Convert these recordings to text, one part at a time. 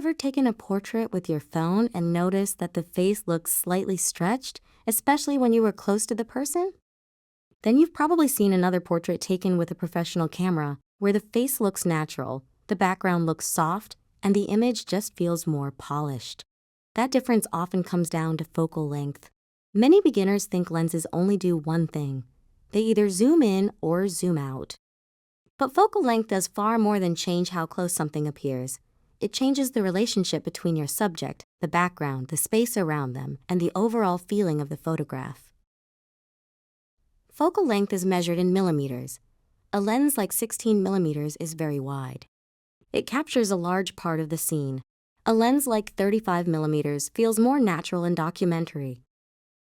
ever taken a portrait with your phone and noticed that the face looks slightly stretched, especially when you were close to the person? Then you've probably seen another portrait taken with a professional camera where the face looks natural, the background looks soft, and the image just feels more polished. That difference often comes down to focal length. Many beginners think lenses only do one thing. They either zoom in or zoom out. But focal length does far more than change how close something appears. It changes the relationship between your subject, the background, the space around them, and the overall feeling of the photograph. Focal length is measured in millimeters. A lens like 16 millimeters is very wide. It captures a large part of the scene. A lens like 35 millimeters feels more natural and documentary.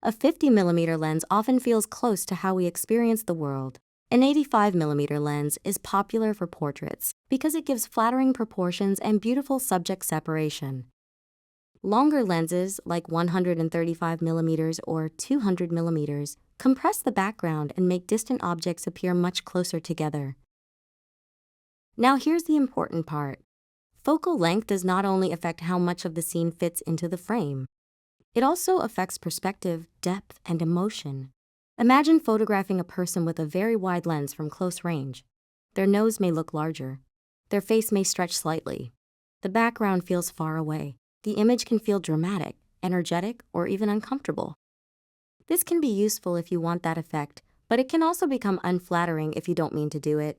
A 50 millimeter lens often feels close to how we experience the world. An 85 millimeter lens is popular for portraits because it gives flattering proportions and beautiful subject separation. Longer lenses, like 135 millimeters or 200 millimeters, compress the background and make distant objects appear much closer together. Now here's the important part. Focal length does not only affect how much of the scene fits into the frame. It also affects perspective, depth, and emotion. Imagine photographing a person with a very wide lens from close range. Their nose may look larger. Their face may stretch slightly. The background feels far away. The image can feel dramatic, energetic, or even uncomfortable. This can be useful if you want that effect, but it can also become unflattering if you don't mean to do it.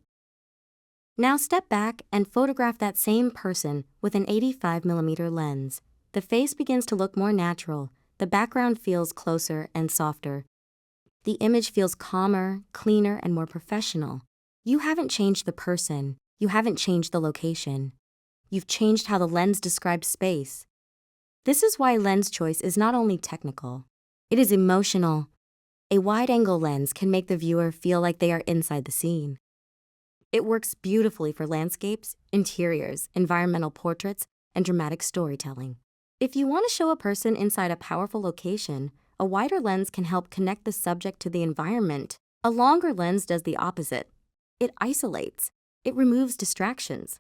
Now step back and photograph that same person with an 85 millimeter lens. The face begins to look more natural. The background feels closer and softer. The image feels calmer, cleaner, and more professional. You haven't changed the person. You haven't changed the location. You've changed how the lens describes space. This is why lens choice is not only technical, it is emotional. A wide-angle lens can make the viewer feel like they are inside the scene. It works beautifully for landscapes, interiors, environmental portraits, and dramatic storytelling. If you want to show a person inside a powerful location, a wider lens can help connect the subject to the environment. A longer lens does the opposite. It isolates. It removes distractions.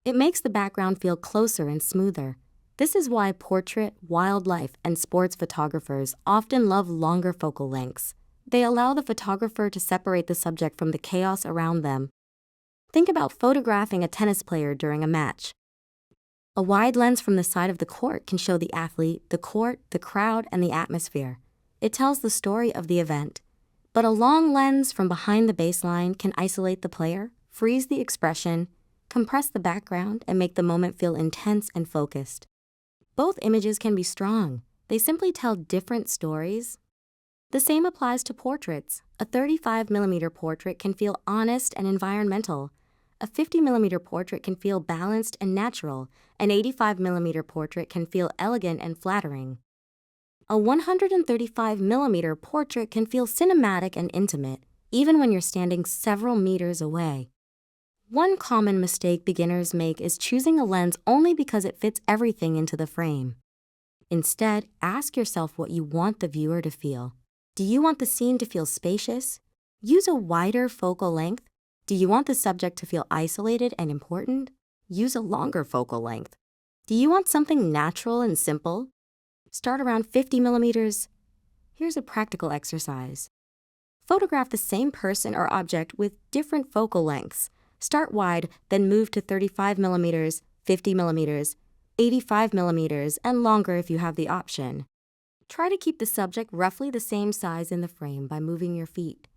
It makes the background feel closer and smoother. This is why portrait, wildlife, and sports photographers often love longer focal lengths. They allow the photographer to separate the subject from the chaos around them. Think about photographing a tennis player during a match. A wide lens from the side of the court can show the athlete, the court, the crowd, and the atmosphere. It tells the story of the event. But a long lens from behind the baseline can isolate the player, freeze the expression, compress the background, and make the moment feel intense and focused. Both images can be strong. They simply tell different stories. The same applies to portraits. A 35 millimeter portrait can feel honest and environmental. A 50 millimeter portrait can feel balanced and natural. An 85 millimeter portrait can feel elegant and flattering. A 135 millimeter portrait can feel cinematic and intimate, even when you're standing several meters away. One common mistake beginners make is choosing a lens only because it fits everything into the frame. Instead, ask yourself what you want the viewer to feel. Do you want the scene to feel spacious? Use a wider focal length. Do you want the subject to feel isolated and important? Use a longer focal length. Do you want something natural and simple? Start around 50 millimeters. Here's a practical exercise. Photograph the same person or object with different focal lengths. Start wide, then move to 35 millimeters, 50 millimeters, 85 millimeters, and longer if you have the option. Try to keep the subject roughly the same size in the frame by moving your feet.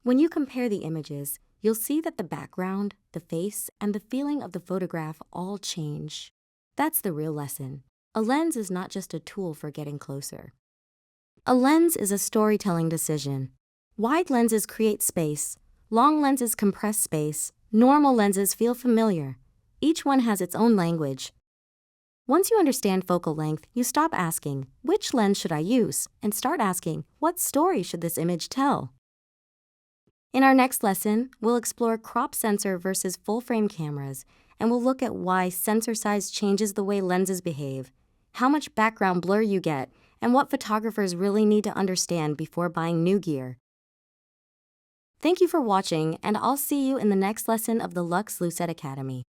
When you compare the images, you'll see that the background, the face, and the feeling of the photograph all change. That's the real lesson. A lens is not just a tool for getting closer. A lens is a storytelling decision. Wide lenses create space. Long lenses compress space. Normal lenses feel familiar. Each one has its own language. Once you understand focal length, you stop asking, which lens should I use? And start asking, what story should this image tell? In our next lesson, we'll explore crop sensor versus full-frame cameras, and we'll look at why sensor size changes the way lenses behave, how much background blur you get, and what photographers really need to understand before buying new gear. Thank you for watching, and I'll see you in the next lesson of the Lux Lucet Academy.